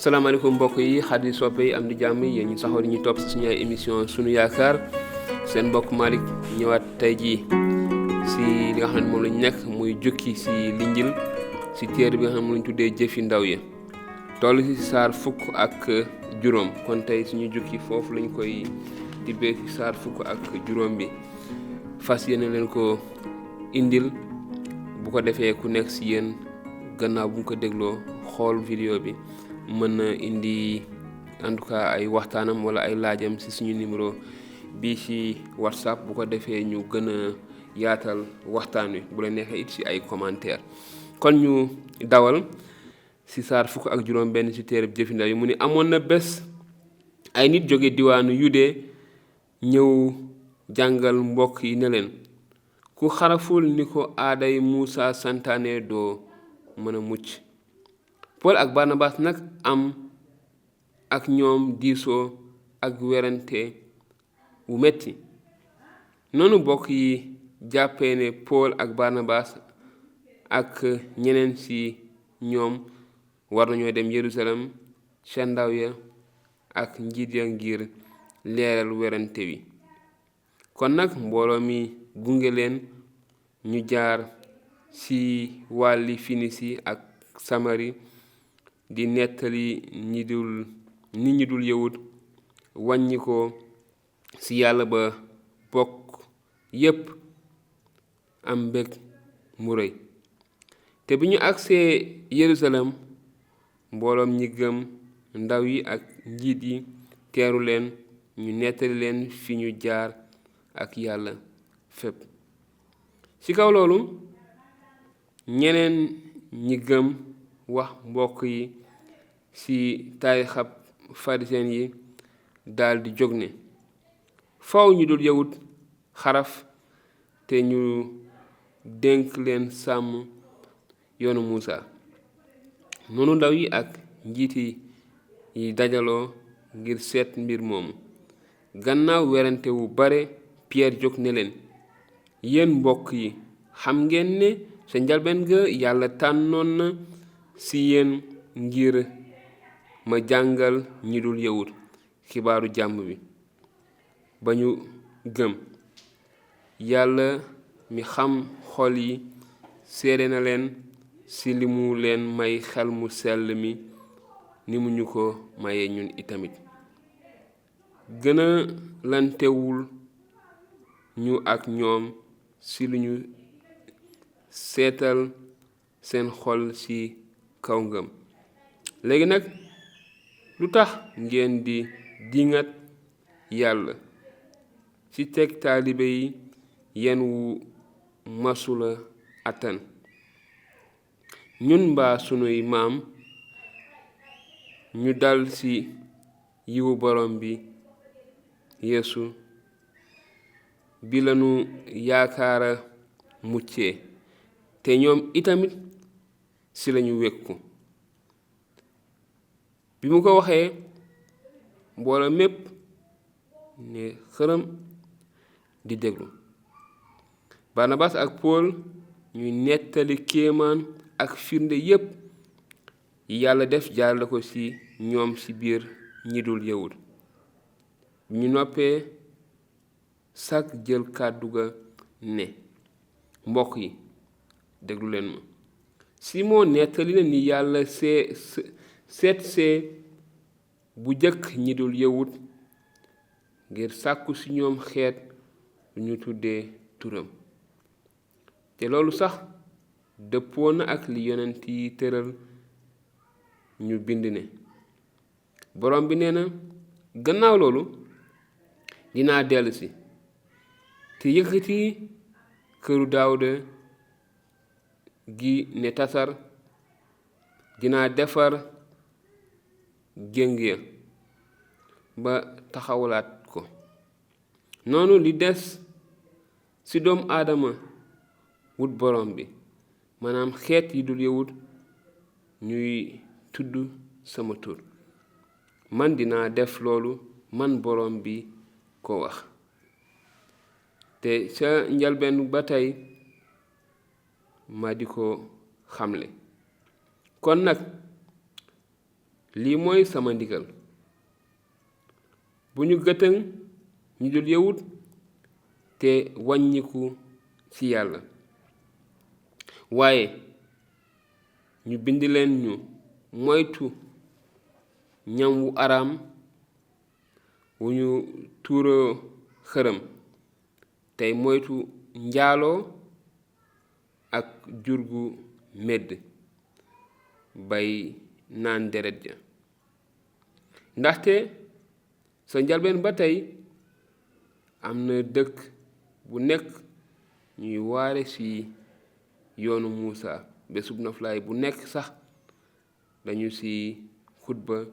salaamaaleykum mbokk yi xarit soppe yi am di jàmm yéen ñu saxoo di ñu topp si suñu ay émission sunu yaakaar seen mbokk Malick ñëwaat tey jii si li nga xam ne moom lañu nekk muy jukki si linjil si téere bi nga xam ne moom lañu tuddee jëfi ndaw yi toll si saar fukk ak juróom kon tey suñu jukki foofu lañ koy tibbee si saar fukk ak juróom bi fas yéene leen ko indil bu ko defee ku nekk si yéen gannaaw bu nga ko dégloo xool vidéo bi mën na indi en tout cas ay waxtaanam wala ay laajam ci suñu numéro bii ci WhatsApp bu ko defee ñu gën a yaatal waxtaan wi bu la neexee it ci ay commentaire kon ñu dawal ci saar fukk ak juróom benn ci téereb jëfi ndaw yi mu ni amoon na bés ay nit jóge diwaanu Yude ñëw jàngal mbokk yi ne leen ku xaraful ni ko aaday Muusa santaane doo mën a mucc Paul ak Barnabas nag am ak ñoom diisoo ak werante wu metti noonu bokk yi jàppee ne Paul ak Barnabas ak ñeneen ci ñoom war nañoo dem Yerusalem ca ndaw ya ak njiit ya ngir leeral werante wi kon nag mbooloo mi gunge leen ñu jaar ci wàlli Finisi ak Samari di nettali nit ñi dul yawut wàññi ko ci yàlla ba bokk yépp am mbég mu rëy te bi ñu agsee Yerusalem mbooloom ñi gëm ndaw yi ak njiit yi teeru leen ñu nettali leen fi ñu jaar ak yàlla fépp ci kaw loolu ñeneen ñi gëm wax mbokk yi ci taarixab farisen yi daldi jóg ne faw ñu dul yawut xaraf te ñu dénk leen sàmm yoonu Muusa noonu ndaw yi ak njiit yi dajaloo ngir seet mbir moomu gannaaw werante wu bare Pierre jóg ne leen yéen mbokk yi xam ngeen ne sa njalbeen ga yàlla tànnoon na ci yéen ngir ma jàngal ñi dul yawut xibaaru jàmm bi ba ñu gëm yàlla mi xam xol yi seede na leen ci li mu leen may xel mu sell mi ni mu ñu ko mayee ñun itamit gëna lantewul ñu ak ñoom ci lu ñu seetal seen xol ci kaw ngëm léegi nag lu tax ngeen di dingat yàlla ci teg taalibe yi yen wu masula attan ñun mbaa sunuy maam ñu dal ci yiwu borom bi Yeesu bi lanu yaakaara muccee te ñoom itamit ci lañu wekku bi mu ko waxee mbooloo mépp ne xërëm di déglu Barnabas ak Paul ñuy nettali kéemaan ak firnde yépp yi yàlla def jaarale ko ci ñoom ci biir ñi dul yawut ñu noppee sak jël kàddu ga ne mbokk yi déglu leen ma Simon nettali na ni yàlla seetsee bu jëkk ñi dul yawut ngir sàkku ci ñoom xeet lu ñu tuddee turam te loolu sax dëppoo na ak li yonent yi tëral ñu bind ne borom bi nee na gannaaw loolu dinaa dellusi te yëkkati këru Daawuda gi ne tasar dinaa defar géng ya ba taxawalaat ko noonu li des ci doomu aadama wut borom bi maanaam xeet yi dul yawut ñuy tudd sama tur man dinaa def loolu man borom bi ko wax te ca njalbeen ba tey ma di ko xamle kon nag lii mooy sama ndigal, bu ñu gëtëŋ ñi dul yawut te wàññiku ci yàlla, waaye ñu bind leen ñu moytu ñam wu araam wu ñu tuuroo xërëm, tey moytu njaaloo ak jur gu medd bay naan deret ja. ndaxte sa njalbeen ba tey am na dëkk bu nekk ñuy waare ci yoonu Muusa, bésub noflaay bu nekk sax dañu ci xutba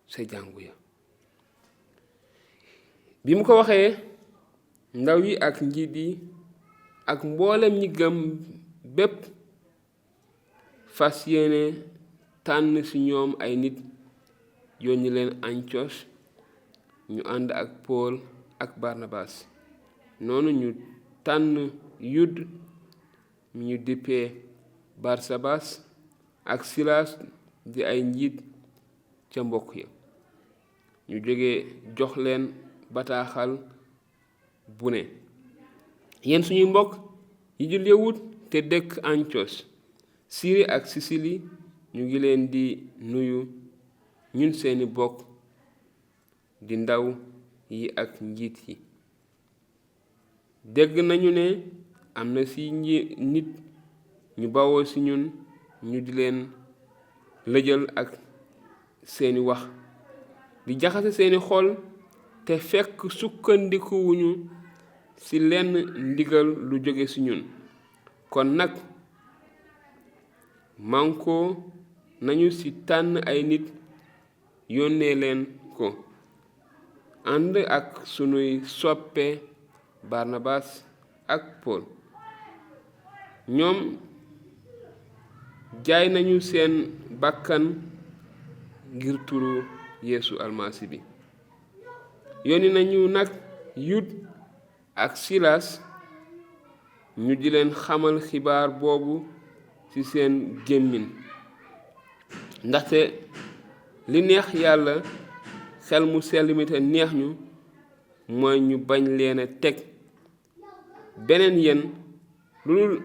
sa jàngu ya. bi mu ko waxee, ndaw yi ak njiit yi ak mboolem ñi gëm bépp fas yéene tànn ci ñoom ay nit yónni leen Antiyos ñu ànd ak Pool ak Barnabas. noonu ñu tànn Yuda mi ñu dippee Barsabas ak Silaas di ay njiit ca mbokk ya. ñu jóge jox leen bataaxal bu ne, yéen suñuy mbokk yi dul yawut te dëkk Antiyos, Siri ak Sisili, ñu ngi leen di nuyu, ñun seeni bokk di ndaw yi ak njiit yi. dégg nañu ne am na ci nit ñu bawoo ci ñun ñu di leen lëjal ak seeni wax, di jaxase seeni xol te fekk sukkandikuwuñu ci lenn ndigal lu jóge ci ñun. kon nag mànkoo nañu ci tànn ay nit yónnee leen ko, ànd ak sunuy soppe Barnabas ak Pool. ñoom jaay nañu seen bakkan ngir turu Yeesu almasi bi. yónni nañu nag Yuda ak Silaas ñu di leen xamal xibaar boobu ci seen gémmiñ, ndaxte li neex yàlla xel mu sell mi te neex ñu mooy ñu bañ leen a teg beneen yen lu dul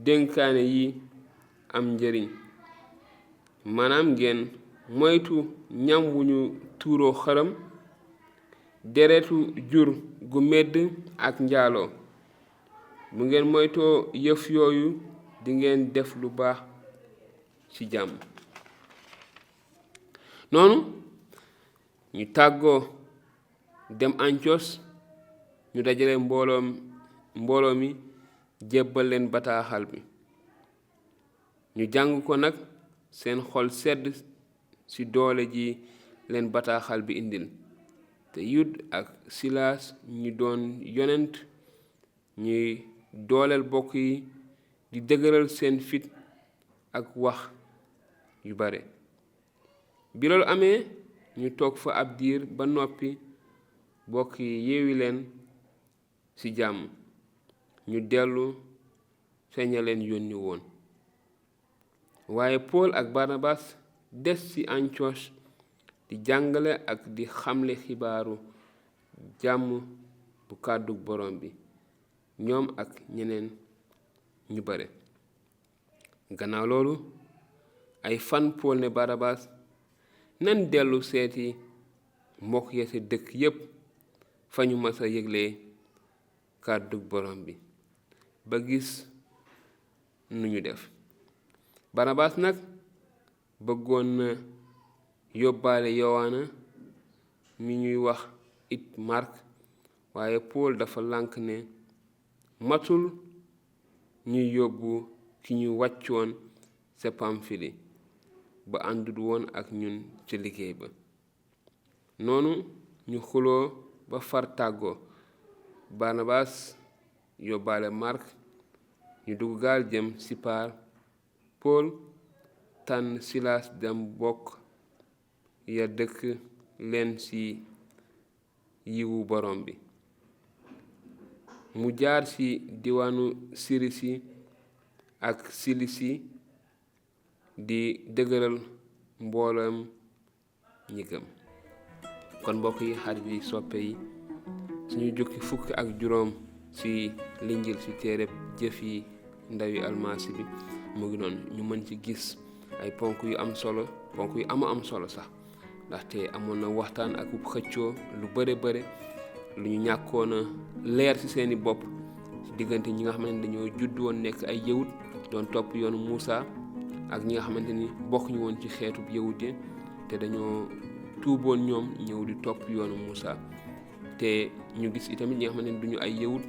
dénkaane yi am njëriñ, maanaam ngeen moytu ñam wu ñu tuuroo xërëm, deretu jur gu medd ak njaaloo. bu ngeen moytoo yëf yooyu di ngeen def lu baax ci jàmm. noonu ñu tàggoo dem Antiyos, ñu dajale mbooloo mi jébbal leen bataaxal bi. ñu jàng ko nag, seen xol sedd ci doole ji leen bataaxal bi indil, te Yuda ak Silaas ñu doon yonent ñuy dooleel bokk yi, di dëgëral seen fit ak wax yu bare. bi loolu amee, ñu toog fa ab diir ba noppi, bokk yi yeewi leen ci jàmm. ñu dellu feeña leen yónni woon. waaye Pool ak Barnabas des ci Antiyos di jàngale ak di xamle xibaaru jàmm bu kàddu borom bi, ñoom ak ñeneen ñu bare. gannaaw loolu ay fan, Pool ne Barnabas, nan dellu seeti mbokk ya ci dëkk yépp fa ñu mas a yëgle kàddu borom bi, ba gis nu ñu def. Barnabas nag bëggoon na yóbbaale Yowaana mi ñuy wax it Mark, waaye Pool dafa lànk ne matul ñuy yóbbu ki ñu wàccoon ca Pamfili ba àndut woon ak ñun ca liggéey ba. noonu ñu xuloo ba far tàggoo. Barnabas yóbbaale Mark, ñu dugg gaal jëm Sipaar. Pool tànn Silaas dem bokk ya dëkk leen ci yiwu borom bi. mu jaar ci diwaanu Sirisi ak Silisi di dëgëral mbooloom ñi gëm. kon mbokk yi, xarit yi, soppe yi, suñu jukki fukk ak juróom ci linjil ci téereb jëf yi ndawi almasi bi mu ngi noonu. ñu mën ci gis ay ponk yu am solo, ponk yu am solo sax, ndaxte amoon na waxtaan ak xëccoo lu bare lu ñu ñàkkoon a leer ci seeni bopp ci diggante ñi nga xamante ni dañoo judd woon nekk ay yawut doon topp yoonu Muusa ak ñi nga xamante ni bokkuñu woon ci xeetub yawut yi te dañoo tuuboon ñoom ñëw di topp yoonu Muusa. te ñu gis itamit ñi nga xamante ni duñu ay yawut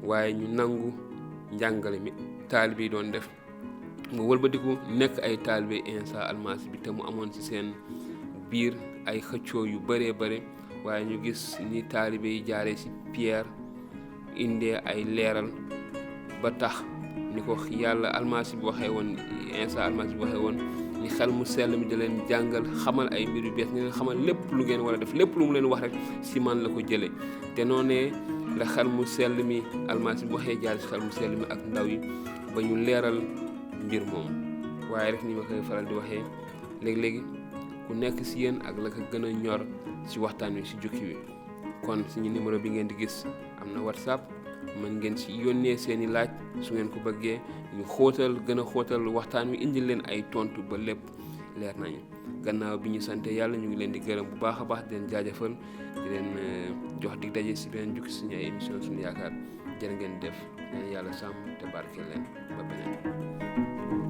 waaye ñu nangu njàngale mi taalibe yi doon def mu wëlbatiku nekk ay taalibe Iisaa almasi bi te mu amoon ci seen biir ay xëccoo yu bare waaye ñu gis ni taalibe yi jaaree ci Pierre indee ay leeral ba tax ni ko yàlla almasi bi waxee woon, Iisaa almasi bi waxee woon ni xel mu sell mi da leen jàngal xamal ay mbir yu bees, ni leen xamal lépp lu ngeen war a def, lépp lu mu leen wax rek ci man la ko jëlee. te noonee la xel mu sell mi almasi bi waxee jaar ci xel mu sell mi ak ndaw yi ba ñu leeral mbir moom. waaye rek ni ma koy faral di waxee léegi ku nekk ci yéen ak la ko gën a ñor ci waxtaan wi ci jukki wi. kon suñu numéro bi ngeen di gis am na WhatsApp, mën ngeen ci yónnee seeni laaj su ngeen ko bëggee ñu gën a xóotal waxtaan wi, indil leen ay tontu ba lépp leer nañu. gannaaw bi ñu sante yàlla, ñu ngi leen di gërëm bu baax a baax, di leen jaajëfal, di leen jox dig daje ci beneen jukki suñu ay émission Sunu Yaakaar. jërë ngeen def, leen yàlla sàmm te barkeel leen ba beneen.